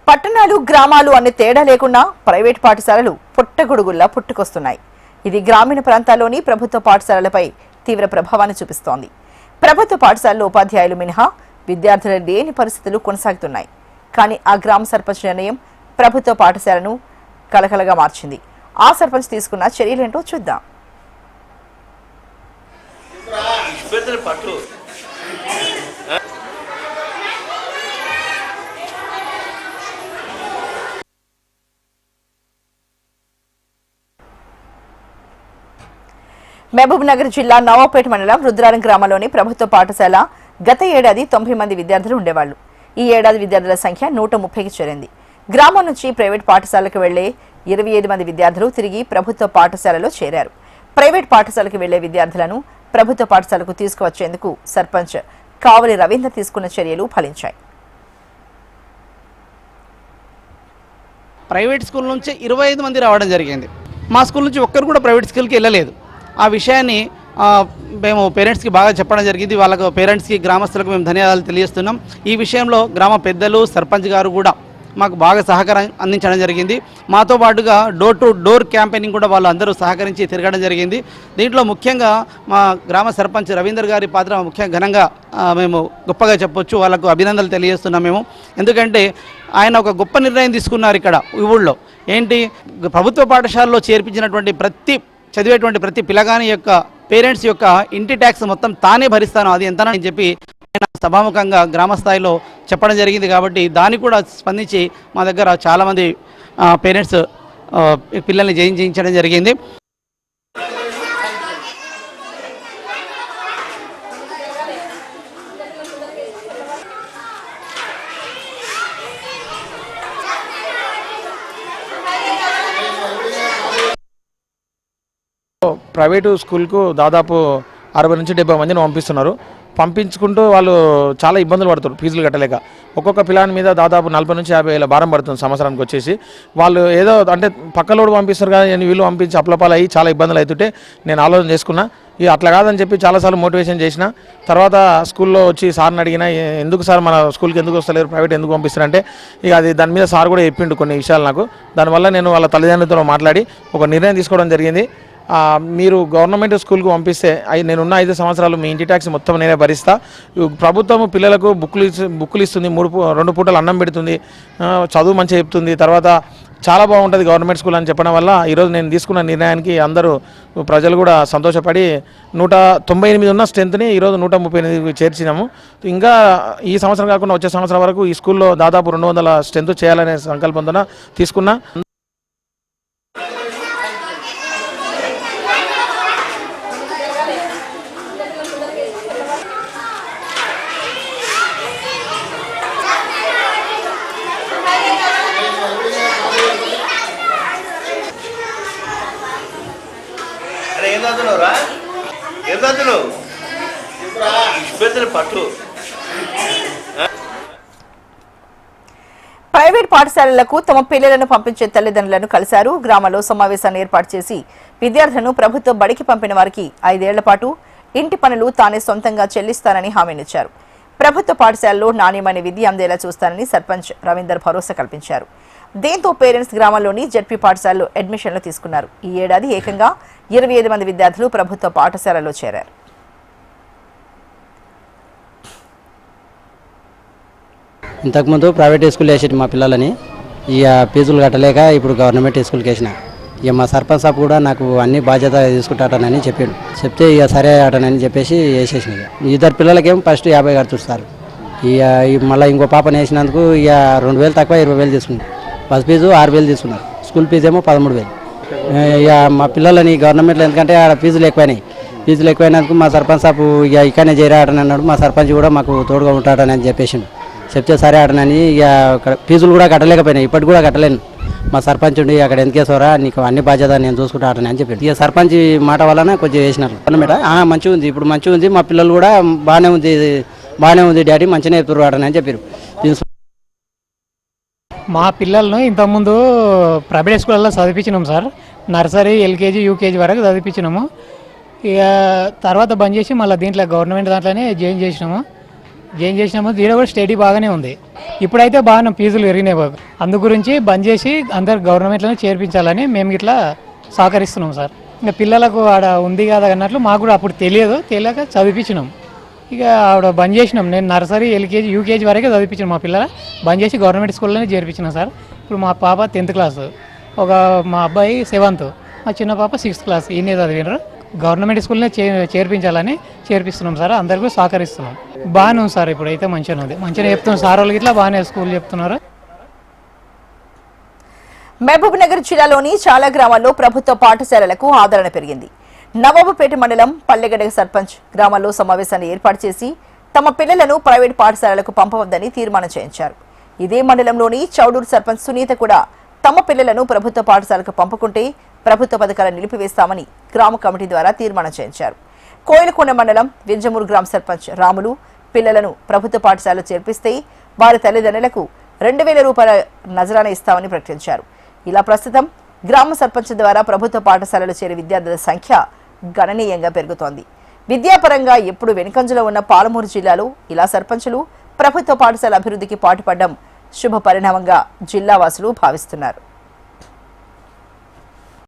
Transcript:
పట్టణాలు గ్రామాలు అనే తేడా లేకుండా ప్రైవేట్ పాఠశాలలు పుట్టగొడుగుల్లా పుట్టుకొస్తున్నాయి. ఇది గ్రామీణ ప్రాంతాల్లోని ప్రభుత్వ పాఠశాలలపై తీవ్ర ప్రభావాన్ని చూపిస్తోంది. ప్రభుత్వ పాఠశాలలో ఉపాధ్యాయులు మినహా విద్యార్థులు లేని పరిస్థితులు కొనసాగుతున్నాయి. కానీ ఆ గ్రామ సర్పంచ్ నిర్ణయం ప్రభుత్వ పాఠశాలను కలకలగా మార్చింది. ఆ సర్పంచ్ తీసుకున్న చర్యలేంటో చూద్దాం. మహబూబ్ నగర్ జిల్లా నవాపేట మండలం రుద్రారం గ్రామంలోని ప్రభుత్వ పాఠశాల గత ఏడాది 90 మంది విద్యార్థులు ఉండేవాళ్లు. ఈ ఏడాది విద్యార్థుల సంఖ్య 130కి చేరింది. గ్రామం నుంచి ప్రైవేట్ పాఠశాలకు వెళ్లే 25 మంది విద్యార్థులు తిరిగి ప్రభుత్వ పాఠశాలలో చేరారు. ప్రైవేట్ పాఠశాలకు వెళ్లే విద్యార్థులను ప్రభుత్వ పాఠశాలకు తీసుకువచ్చేందుకు సర్పంచ్ కావలి రవీంద్ర తీసుకున్న చర్యలు ఫలించాయి. ప్రైవేట్ స్కూల్ నుంచి 25 మంది రావడం జరిగింది. మా స్కూల్ నుంచి ఒక్కరు కూడా ప్రైవేట్ స్కూల్కి వెళ్ళలేదు. ఆ విషయాన్ని మేము పేరెంట్స్కి బాగా చెప్పడం జరిగింది. వాళ్ళకు పేరెంట్స్కి గ్రామస్తులకు మేము ధన్యవాదాలు తెలియజేస్తున్నాం. ఈ విషయంలో గ్రామ పెద్దలు సర్పంచ్ గారు కూడా మాకు బాగా సహకారం అందించడం జరిగింది. మాతో పాటుగా డోర్ టు డోర్ క్యాంపెయినింగ్ కూడా వాళ్ళు అందరూ సహకరించి తిరగడం జరిగింది. దీంట్లో ముఖ్యంగా మా గ్రామ సర్పంచ్ రవీందర్ గారి పాత్ర ముఖ్యంగా ఘనంగా మేము గొప్పగా చెప్పొచ్చు. వాళ్ళకు అభినందనలు తెలియజేస్తున్నాం మేము. ఎందుకంటే ఆయన ఒక గొప్ప నిర్ణయం తీసుకున్నారు. ఇక్కడ ఈ ఊళ్ళో ఏంటి, ప్రభుత్వ పాఠశాలలో చేర్పించినటువంటి చదివేటువంటి ప్రతి పిల్లగాని యొక్క పేరెంట్స్ యొక్క ఇంటి ట్యాక్స్ మొత్తం తానే భరిస్తాను, అది ఎంతనని చెప్పి ఆయన సభాముఖంగా గ్రామ స్థాయిలో చెప్పడం జరిగింది. కాబట్టి దాన్ని కూడా స్పందించి మా దగ్గర చాలామంది పేరెంట్స్ పిల్లల్ని చేయించడం జరిగింది. ప్రైవేటు స్కూల్కు దాదాపు 60 నుంచి 70 మందిని పంపిస్తున్నారు. పంపించుకుంటూ వాళ్ళు చాలా ఇబ్బందులు పడుతున్నారు ఫీజులు కట్టలేక. ఒక్కొక్క పిల్లాని మీద దాదాపు 40 నుంచి 50 వేల భారం పడుతుంది సంవత్సరానికి వచ్చేసి. వాళ్ళు ఏదో అంటే పక్కలోడు పంపిస్తారు కదా, నేను వీళ్ళు పంపించి అప్లపాలు అయ్యి చాలా ఇబ్బందులు అవుతుంటే నేను ఆలోచన చేసుకున్నా. ఇక అట్లా కాదని చెప్పి చాలాసార్లు మోటివేషన్ చేసిన తర్వాత స్కూల్లో వచ్చి సార్ని అడిగినా, ఎందుకు సార్ మన స్కూల్కి ఎందుకు వస్తలేరు, ప్రైవేట్ ఎందుకు పంపిస్తారంటే ఇక అది దాని మీద సార్ కూడా చెప్పిండు కొన్ని విషయాలు నాకు. దానివల్ల నేను వాళ్ళ తల్లిదండ్రులతో మాట్లాడి ఒక నిర్ణయం తీసుకోవడం జరిగింది. మీరు గవర్నమెంట్ స్కూల్కి పంపిస్తే నేనున్న 5 సంవత్సరాలు మీ ఇంటి ట్యాక్స్ మొత్తం నేనే భరిస్తా. ప్రభుత్వం పిల్లలకు బుక్కులు ఇస్తుంది, 2 పూటలు అన్నం పెడుతుంది, చదువు మంచిగా చెప్తుంది, తర్వాత చాలా బాగుంటుంది గవర్నమెంట్ స్కూల్ అని చెప్పడం వల్ల ఈరోజు నేను తీసుకున్న నిర్ణయానికి అందరూ ప్రజలు కూడా సంతోషపడి 198 ఉన్న స్ట్రెంత్ని ఈరోజు 138 చేర్చినాము. ఇంకా ఈ సంవత్సరం కాకుండా వచ్చే సంవత్సరం వరకు ఈ స్కూల్లో దాదాపు 200 స్ట్రెంత్ చేయాలనే సంకల్పంతో తీసుకున్నా. ప్రైవేట్ పాఠశాలలకు తమ పిల్లలను పంపించే తల్లిదండ్రులను కలిశారు. గ్రామంలో సమావేశాన్ని ఏర్పాటు చేసి విద్యార్థులను ప్రభుత్వ బడికి పంపిన వారికి 5 ఏళ్ల పాటు ఇంటి పనులు తానే సొంతంగా చెల్లిస్తానని హామీనిచ్చారు. ప్రభుత్వ పాఠశాలలో నాణ్యమైన విద్య అందేలా చూస్తానని సర్పంచ్ రవీందర్ భరోసా కల్పించారు. దీంతో పేరెంట్స్ గ్రామంలోని జెడ్పీ పాఠశాలలో అడ్మిషన్లు తీసుకున్నారు. ఈ ఏడాది ఏకంగా 25 మంది విద్యార్థులు ప్రభుత్వ పాఠశాలలో చేరారు. ఇంతకుముందు ప్రైవేట్ స్కూల్ వేసేటి మా పిల్లలని, ఇక ఫీజులు కట్టలేక ఇప్పుడు గవర్నమెంట్ స్కూల్కి వేసిన. ఇక మా సర్పంచ్ సాబ్ కూడా నాకు అన్ని బాధ్యత తీసుకుంటాడనని చెప్తే ఇక సరే ఆటనని చెప్పేసి వేసేసిన. ఇక 2 పిల్లలకేమో ఫస్ట్ 50 కడుతున్నారు. ఇక మళ్ళీ ఇంకో పాపను వేసినందుకు ఇక 2,000 తక్కువ 20,000 తీసుకున్నారు. బస్ ఫీజు 6,000 తీసుకున్నారు. స్కూల్ ఫీజు ఏమో 13,000. ఇక మా పిల్లలని గవర్నమెంట్లో ఎందుకంటే ఆడ ఫీజులు ఎక్కువైనందుకు మా సర్పంచ్ సాబ్ ఇక ఇక్కడనే చేరాడని అన్నాడు. మా సర్పంచ్ కూడా మాకు తోడుగా ఉంటాడని చెప్పేసిండు. చెప్తే సరే ఆడనని ఇక ఫీజులు కూడా కట్టలేకపోయినాయి, ఇప్పటికి కూడా కట్టలేను. మా సర్పంచ్ ఉండి అక్కడ ఎందుకేసోరా నీకు అన్ని బాధ్యత నేను చూసుకుంటా ఆడని అని చెప్పి ఇక సర్పంచ్ మాట వలన కొంచెం వేసినారు. మంచిగా ఉంది, ఇప్పుడు మంచిగా ఉంది, మా పిల్లలు కూడా బాగానే ఉంది డాడీ మంచిగా చెప్తారు ఆడని అని చెప్పారు. మా పిల్లలను ఇంతకుముందు ప్రైవేట్ స్కూళ్ళలో చదివించినాం సార్. నర్సరీ, ఎల్కేజీ, యూకేజీ వరకు చదివించినాము. ఇక తర్వాత బంద్ చేసి మళ్ళీ దీంట్లో గవర్నమెంట్ దాంట్లోనే జాయిన్ చేసినాము. జాయిన్ చేసినాము. దీనిలో కూడా స్టడీ బాగానే ఉంది. ఇప్పుడైతే బాగా ఫీజులు పెరిగినాయి బాబు. అందు గురించి బంద్ చేసి అందరు గవర్నమెంట్లోనే చేర్పించాలని మేము ఇట్లా సహకరిస్తున్నాం సార్. ఇంకా పిల్లలకు ఆడ ఉంది కదా అన్నట్లు మాకు కూడా అప్పుడు తెలియక చదివించినాం. ఇక ఆవిడ బంద్ చేసినాం. నేను నర్సరీ, ఎల్కేజీ, యూకేజీ వరకే చదివించాను. మా పిల్లల బంద్ చేసి గవర్నమెంట్ స్కూల్లోనే చేర్పించినాం సార్. ఇప్పుడు మా పాప 10th క్లాసు, మా అబ్బాయి 7th, మా చిన్న పాప 6th క్లాస్. ఈయనే చదివినారు. Government స్కూల్నే చేర్పించాలని చేర్పిస్తున్నాం sir. అందరికీ సహకరిస్తున్నాం. బాగానే ఉంది సార్. ఇప్పుడైతే మంచిగా ఉంది. మంచిగా చెప్తున్నాం సార్. వాళ్ళకి ఇట్లా బాగానే స్కూల్ చెప్తున్నారు. మహబూబ్ నగర్ జిల్లాలోని చాలా గ్రామాల్లో ప్రభుత్వ పాఠశాలలకు ఆదరణ పెరిగింది. నవాబుపేట మండలం పల్లెగడ సర్పంచ్ గ్రామాల్లో సమావేశాన్ని ఏర్పాటు చేసి తమ పిల్లలను ప్రైవేట్ పాఠశాలలకు పంపవద్దని తీర్మానం చేయించారు. ఇదే మండలంలోని చౌడూరు సర్పంచ్ సునీత కూడా తమ పిల్లలను ప్రభుత్వ పాఠశాలకు పంపుకుంటే ప్రభుత్వ పథకాలను నిలిపివేస్తామని గ్రామ కమిటీ ద్వారా తీర్మానం చేయించారు. కోయిలకొండ మండలం వింజమూరు గ్రామ సర్పంచ్ రాములు పిల్లలను ప్రభుత్వ పాఠశాలలో చేర్పిస్తే వారి తల్లిదండ్రులకు 2,000 రూపాయల నజరానా ఇస్తామని ప్రకటించారు. ఇలా ప్రస్తుతం గ్రామ సర్పంచ్ ద్వారా ప్రభుత్వ పాఠశాలలో చేరే విద్యార్థుల సంఖ్య గణనీయంగా పెరుగుతోంది. విద్యాపరంగా ఎప్పుడు వెనుకంజలో ఉన్న పాలమూరు జిల్లాలో ఇలా సర్పంచులు ప్రభుత్వ పాఠశాల అభివృద్ధికి పాటుపడడం శుభ పరిణామంగా జిల్లావాసులు భావిస్తున్నారు.